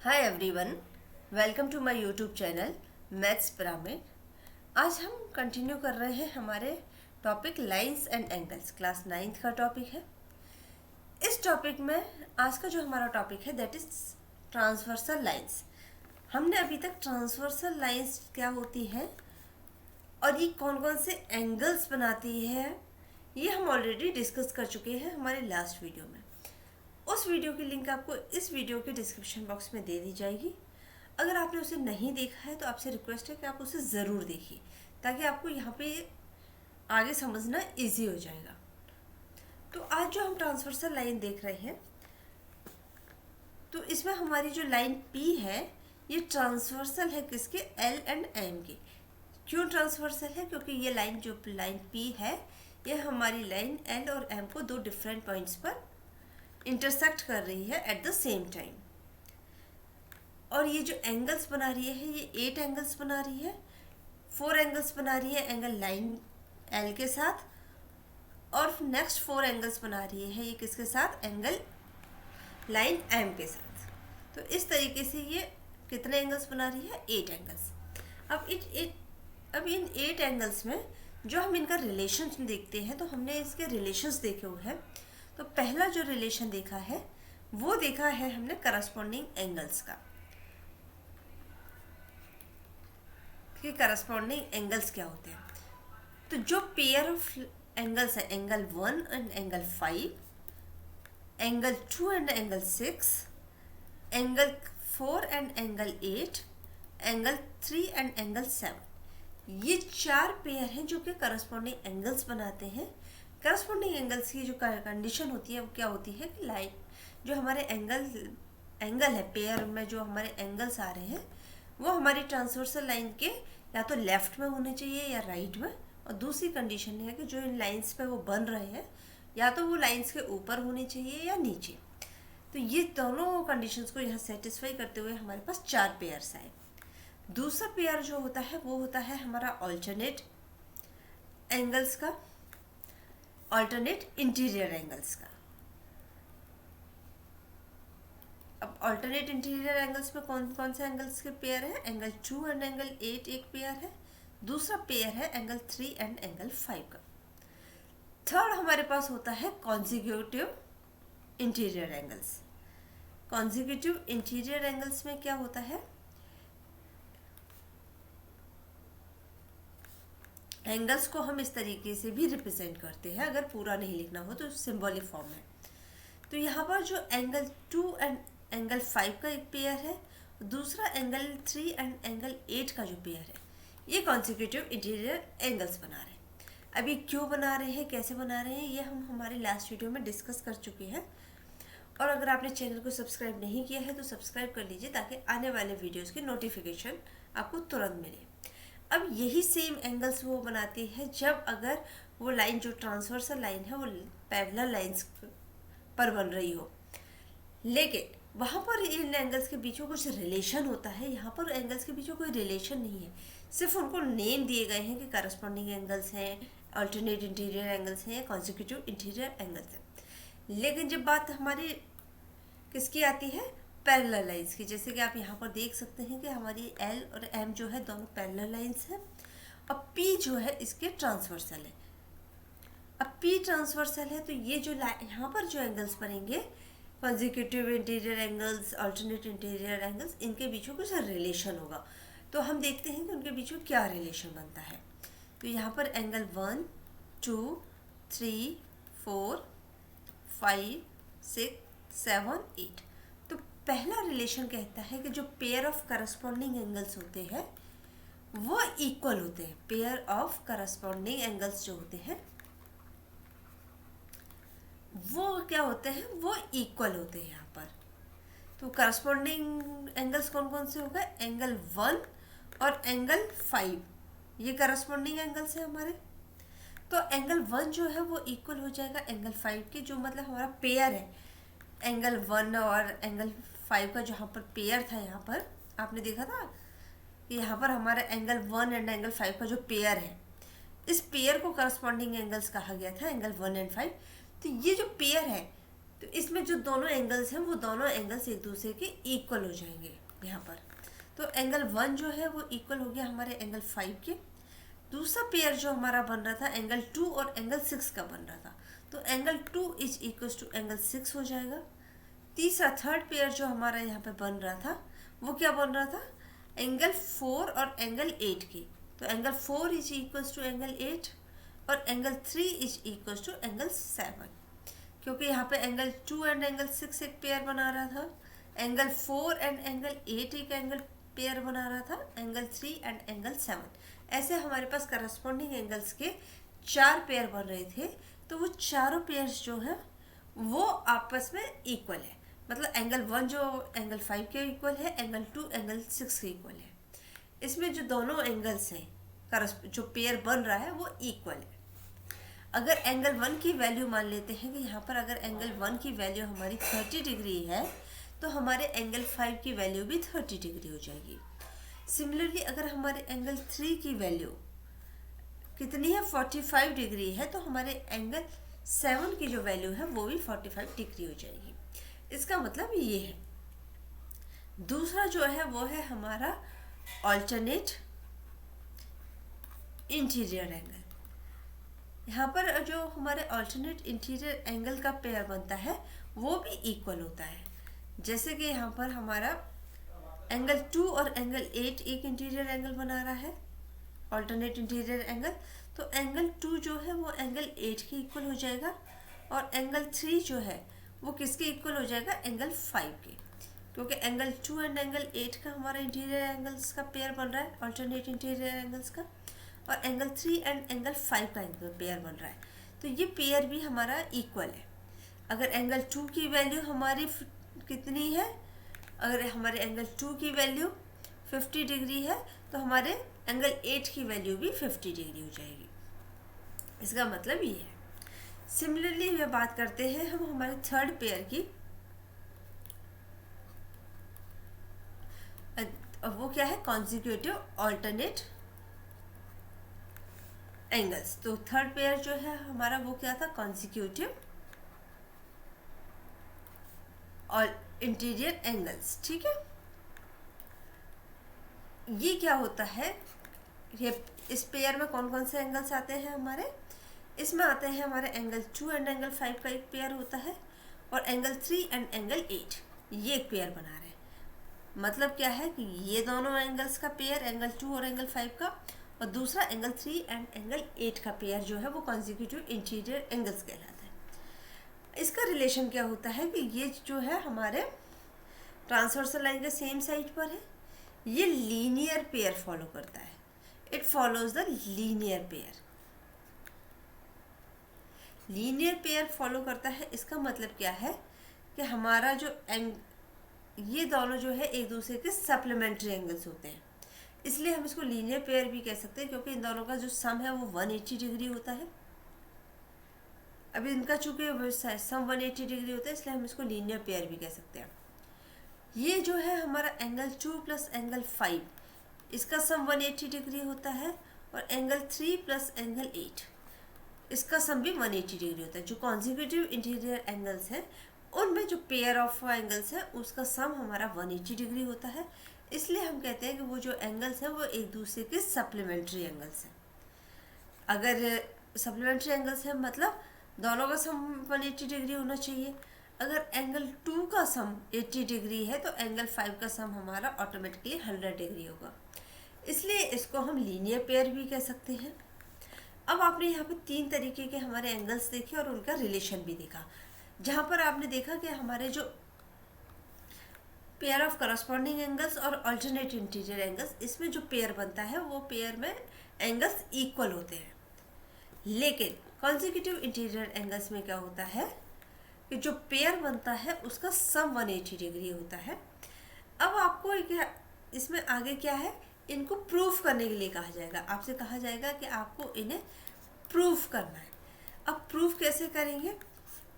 Hi everyone, welcome to my YouTube channel maths pyramid. आज हम continue कर रहे हैं हमारे topic lines and angles. Class 9th का टॉपिक है। इस टॉपिक में आज का जो हमारा टॉपिक है दैट इज ट्रांसवर्सल लाइंस। हमने अभी तक ट्रांसवर्सल लाइंस क्या होती हैं और ये कौन कौन से एंगल्स बनाती है ये हम ऑलरेडी डिस्कस कर चुके हैं हमारे लास्ट वीडियो में। उस वीडियो की लिंक आपको इस वीडियो के डिस्क्रिप्शन बॉक्स में दे दी जाएगी। अगर आपने उसे नहीं देखा है तो आपसे रिक्वेस्ट है कि आप उसे ज़रूर देखिए ताकि आपको यहाँ पे आगे समझना इजी हो जाएगा। तो आज जो हम ट्रांसवर्सल लाइन देख रहे हैं तो इसमें हमारी जो लाइन P है ये ट्रांसवर्सल है किसके, L एंड M के। क्यों ट्रांसवर्सल है? क्योंकि ये लाइन जो लाइन P है ये हमारी लाइन L और M को दो डिफरेंट पॉइंट्स पर इंटरसेक्ट कर रही है एट द सेम टाइम। और ये जो एंगल्स बना रही है ये 8 एंगल्स बना रही है, 4 एंगल्स बना रही है एंगल लाइन L के साथ, और नेक्स्ट 4 एंगल्स बना रही है ये किसके साथ, एंगल लाइन M के साथ। तो इस तरीके से ये कितने एंगल्स बना रही है, 8 एंगल्स। अब इन 8 एंगल्स में जो हम इनका रिलेशन देखते हैं तो हमने इसके रिलेशंस देखे हुए हैं। तो पहला जो रिलेशन देखा है वो देखा है हमने करस्पॉन्डिंग एंगल्स का, कि करस्पॉन्डिंग एंगल्स क्या होते हैं। तो जो पेयर ऑफ एंगल्स है, angle 1 and angle 5, angle 2 and angle 6, angle 4 and angle 8, angle 3 and angle 7, ये 4 पेयर हैं जो कि करस्पॉन्डिंग एंगल्स बनाते हैं। करस्पॉन्डिंग एंगल्स की जो कंडीशन होती है वो क्या होती है कि लाइन जो हमारे एंगल है, पेयर में जो हमारे एंगल्स आ रहे हैं वो हमारी ट्रांसवर्सल लाइन के या तो लेफ्ट में होने चाहिए या राइट में। और दूसरी कंडीशन है कि जो इन लाइंस पे वो बन रहे हैं या तो वो लाइंस के ऊपर होने चाहिए या नीचे। तो ये दोनों कंडीशंस को यहाँ सेटिस्फाई करते हुए हमारे पास 4 पेयर्स आए। दूसरा पेयर जो होता है वो होता है हमारा ऑल्टरनेट एंगल्स का, ऑल्टरनेट इंटीरियर एंगल्स का। अब ऑल्टरनेट इंटीरियर एंगल्स में कौन कौन से एंगल्स के पेयर है, एंगल 2 एंड एंगल 8 एक पेयर है, दूसरा पेयर है एंगल 3 एंड एंगल 5 का। थर्ड हमारे पास होता है consecutive interior angles. Consecutive interior angles में क्या होता है, एंगल्स को हम इस तरीके से भी रिप्रेजेंट करते हैं, अगर पूरा नहीं लिखना हो तो सिंबॉलिक फॉर्म में। तो यहाँ पर जो एंगल 2 एंड एंगल 5 का एक पेयर है, दूसरा एंगल 3 एंड एंगल 8 का जो पेयर है, ये कॉन्सिक्यूटिव इंटीरियर एंगल्स बना रहे हैं। अब ये क्यों बना रहे हैं, कैसे बना रहे हैं, ये हम हमारे लास्ट वीडियो में डिस्कस कर चुके हैं। और अगर आपने चैनल को सब्सक्राइब नहीं किया है तो सब्सक्राइब कर लीजिए ताकि आने वाले वीडियोज़ की नोटिफिकेशन आपको तुरंत मिले। अब यही सेम एंगल्स वो बनाती है जब अगर वो लाइन जो ट्रांसवर्सल लाइन है वो पैरेलल लाइंस पर बन रही हो, लेकिन वहाँ पर इन एंगल्स के बीच में कुछ रिलेशन होता है। यहाँ पर एंगल्स के बीच में कोई रिलेशन नहीं है, सिर्फ उनको नेम दिए गए हैं कि करस्पॉन्डिंग एंगल्स हैं, अल्टरनेट इंटीरियर एंगल्स हैं या कॉन्सिक्यूटिव इंटीरियर एंगल्स हैं। लेकिन जब बात हमारी किसकी आती है, पैरेलल लाइंस की, जैसे कि आप यहाँ पर देख सकते हैं कि हमारी L और M जो है दोनों पैरेलल लाइंस हैं और P जो है इसके ट्रांसवर्सल है। अब P ट्रांसवर्सल है तो ये जो यहाँ पर जो एंगल्स बनेंगे, consecutive interior angles, alternate interior angles, इनके बीच में कुछ रिलेशन होगा। तो हम देखते हैं कि उनके बीच में क्या रिलेशन बनता है। तो यहाँ पर एंगल 1, 2, 3, 4, 5, 6, 7, 8। तो पहला रिलेशन कहता है कि जो पेयर ऑफ करस्पॉन्डिंग एंगल्स होते हैं वो इक्वल होते हैं। पेयर ऑफ करस्पॉन्डिंग एंगल्स जो होते हैं वो क्या होते हैं, वो इक्वल होते हैं यहाँ पर। तो करस्पॉन्डिंग एंगल्स कौन कौन से हो गए, एंगल 1 और एंगल 5, ये करस्पॉन्डिंग एंगल्स हैं हमारे। तो एंगल 1 जो है वो इक्वल हो जाएगा एंगल 5 के, जो मतलब हमारा पेयर है एंगल 1 और एंगल 5 का। जहाँ पर पेयर था, यहाँ पर आपने देखा था कि यहाँ पर हमारा एंगल 1 एंड एंगल 5 का जो पेयर है, इस पेयर को करस्पॉन्डिंग एंगल्स कहा गया था, एंगल 1 एंड 5। तो ये जो पेयर है तो इसमें जो दोनों एंगल्स हैं वो दोनों एंगल्स एक दूसरे के इक्वल हो जाएंगे यहाँ पर। तो एंगल 1 जो है वो इक्वल हो गया हमारे एंगल 5 के। दूसरा पेयर जो हमारा बन रहा था एंगल 2 और एंगल 6 का बन रहा था, तो angle 2 is equal to angle 6 हो जाएगा। तीसरा थर्ड पेयर जो हमारा यहाँ पे बन रहा था वो क्या बन रहा था, एंगल 4 और एंगल 8 की। तो angle 4 is equal to angle 8 और angle 3 is equal to angle 7, क्योंकि यहाँ पे एंगल 2 एंड एंगल 6 एक पेयर बना रहा था, एंगल 4 एंड एंगल 8 एक एंगल पेयर बना रहा था, एंगल 3 एंड एंगल 7। ऐसे हमारे पास करस्पॉन्डिंग एंगल्स के 4 पेयर बन रहे थे। तो वो चारों पेयर्स जो है वो आपस में इक्वल है, मतलब एंगल 1 जो एंगल 5 के इक्वल है, एंगल 2 एंगल 6 के इक्वल है। इसमें जो दोनों एंगल्स हैं जो पेयर बन रहा है वो इक्वल है। अगर एंगल 1 की वैल्यू मान लेते हैं कि यहाँ पर अगर एंगल 1 की वैल्यू हमारी 30 डिग्री है तो हमारे एंगल 5 की वैल्यू भी 30 डिग्री हो जाएगी। सिमिलरली अगर हमारे एंगल 3 की वैल्यू कितनी है, 45 डिग्री है, तो हमारे एंगल 7 की जो वैल्यू है वो भी 45 डिग्री हो जाएगी। इसका मतलब ये है। दूसरा जो है वो है हमारा ऑल्टरनेट इंटीरियर एंगल। यहाँ पर जो हमारे ऑल्टरनेट इंटीरियर एंगल का पेयर बनता है वो भी इक्वल होता है। जैसे कि यहाँ पर हमारा एंगल 2 और एंगल 8 एक इंटीरियर एंगल बना रहा है, ऑल्टरनेट इंटीरियर एंगल। तो एंगल 2 जो है वो एंगल 8 के इक्वल हो जाएगा और एंगल 3 जो है वो किसके इक्वल हो जाएगा, एंगल 5 के, क्योंकि एंगल 2 एंड एंगल 8 का हमारा इंटीरियर एंगल्स का पेयर बन रहा है, ऑल्टरनेट इंटीरियर एंगल्स का, और एंगल 3 एंड एंगल 5 का पेयर बन रहा है। तो ये पेयर भी हमारा इक्वल है। अगर एंगल 2 की वैल्यू हमारी कितनी है, अगर हमारे एंगल 2 की वैल्यू 50 डिग्री है तो हमारे एंगल 8 की वैल्यू भी 50 डिग्री हो जाएगी। इसका मतलब ये है। सिमिलरली ये बात करते हैं हम हमारे थर्ड पेयर की। वो क्या है, कॉन्जिक्यूटिव ऑल्टरनेट एंगल्स। तो थर्ड पेयर जो है हमारा वो क्या था, कॉन्जिक्यूटिव और इंटीरियर एंगल्स। ठीक है, ये क्या होता है, ये इस पेयर में कौन कौन से एंगल्स आते हैं हमारे, इसमें आते हैं हमारे एंगल 2 एंड एंगल 5 का एक पेयर होता है और एंगल 3 एंड एंगल 8 ये एक पेयर बना रहे हैं। मतलब क्या है कि ये दोनों एंगल्स का पेयर एंगल 2 और एंगल 5 का, और दूसरा एंगल 3 एंड एंगल 8 का पेयर जो है वो कॉन्जिक्यूटिव इंटीरियर एंगल्स कहलाता है। इसका रिलेशन क्या होता है कि ये जो है हमारे ट्रांसवर्सल लाइन के सेम साइड पर है, ये लीनियर पेयर फॉलो करता है, it follows the linear pair. Linear pair follow करता है, इसका मतलब क्या है कि हमारा जो ये दोनों जो है एक दूसरे के सप्लीमेंट्री एंगल्स होते हैं, इसलिए हम इसको लीनियर पेयर भी कह सकते हैं, क्योंकि इन दोनों का जो सम है वो 180 डिग्री होता है। अभी इनका चूंकि सम 180 डिग्री होता है इसलिए हम इसको लीनियर पेयर भी कह सकते हैं। ये जो है हमारा एंगल 2 प्लस एंगल 5, इसका सम 180 डिग्री होता है, और एंगल 3 प्लस एंगल 8 इसका सम भी 180 डिग्री होता है। जो कॉन्जिक्यूटिव इंटीरियर एंगल्स हैं उनमें जो पेयर ऑफ एंगल्स है उसका सम हमारा 180 डिग्री होता है, इसलिए हम कहते हैं कि वो जो एंगल्स हैं वो एक दूसरे के सप्लीमेंट्री एंगल्स हैं। अगर सप्लीमेंट्री एंगल्स हैं मतलब दोनों का सम 180 डिग्री होना चाहिए। अगर एंगल 2 का सम 80 डिग्री है तो एंगल 5 का सम हमारा ऑटोमेटिकली 100 डिग्री होगा, इसलिए इसको हम लीनियर पेयर भी कह सकते हैं। अब आपने यहाँ पे 3 तरीके के हमारे एंगल्स देखे और उनका रिलेशन भी देखा, जहाँ पर आपने देखा कि हमारे जो पेयर ऑफ करस्पॉन्डिंग एंगल्स और अल्टरनेट इंटीरियर एंगल्स, इसमें जो पेयर बनता है वो पेयर में एंगल्स इक्वल होते हैं। लेकिन कॉन्जिक्यूटिव इंटीरियर एंगल्स में क्या होता है कि जो पेयर बनता है उसका सम 180 डिग्री होता है। अब आपको इसमें आगे क्या है, इनको प्रूफ करने के लिए कहा जाएगा, आपसे कहा जाएगा कि आपको इन्हें प्रूफ करना है। अब प्रूफ कैसे करेंगे,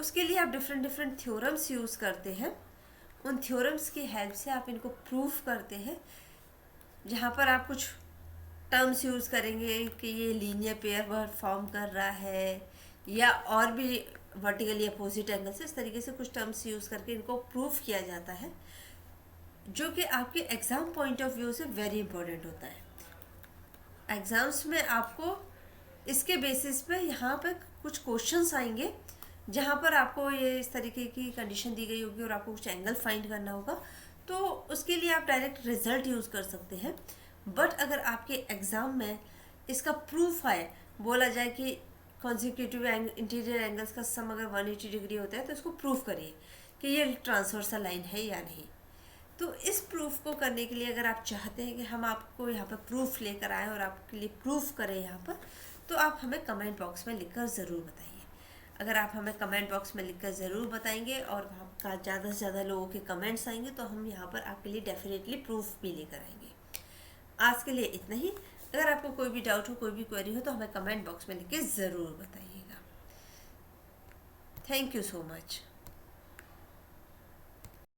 उसके लिए आप डिफरेंट थ्योरम्स यूज़ करते हैं, उन थ्योरम्स की हेल्प से आप इनको प्रूफ करते हैं, जहाँ पर आप कुछ टर्म्स यूज़ करेंगे कि ये लीनियर पेयर फॉर्म कर रहा है, या और भी वर्टिकली अपोजिट एंगल से, इस तरीके से कुछ टर्म्स यूज़ करके इनको प्रूफ किया जाता है, जो कि आपके एग्ज़ाम पॉइंट ऑफ व्यू से वेरी इंपॉर्टेंट होता है। एग्ज़ाम्स में आपको इसके बेसिस पे यहाँ पे कुछ क्वेश्चंस आएंगे जहाँ पर आपको ये इस तरीके की कंडीशन दी गई होगी और आपको कुछ एंगल फाइंड करना होगा, तो उसके लिए आप डायरेक्ट रिजल्ट यूज़ कर सकते हैं। बट अगर आपके एग्ज़ाम में इसका प्रूफ है, बोला जाए कि कॉन्जिक्यूटिव इंटीरियर एंगल्स का सम अगर 180 डिग्री होता है तो इसको प्रूफ करिए कि ये ट्रांसवर्सल लाइन है या नहीं। तो इस प्रूफ को करने के लिए अगर आप चाहते हैं कि हम आपको यहाँ पर प्रूफ लेकर आएँ और आपके लिए प्रूफ करें यहाँ पर, तो आप हमें कमेंट बॉक्स में लिखकर ज़रूर बताइए। अगर आप हमें कमेंट बॉक्स में लिखकर ज़रूर बताएंगे और आपका ज़्यादा से ज़्यादा लोगों के कमेंट्स आएंगे तो हम यहाँ पर आपके लिए डेफिनेटली प्रूफ भी लेकर आएंगे। आज के लिए इतना ही। अगर आपको कोई भी डाउट हो, कोई भी क्वेरी हो तो हमें कमेंट बॉक्स में लिख के ज़रूर बताइएगा। Thank you so much.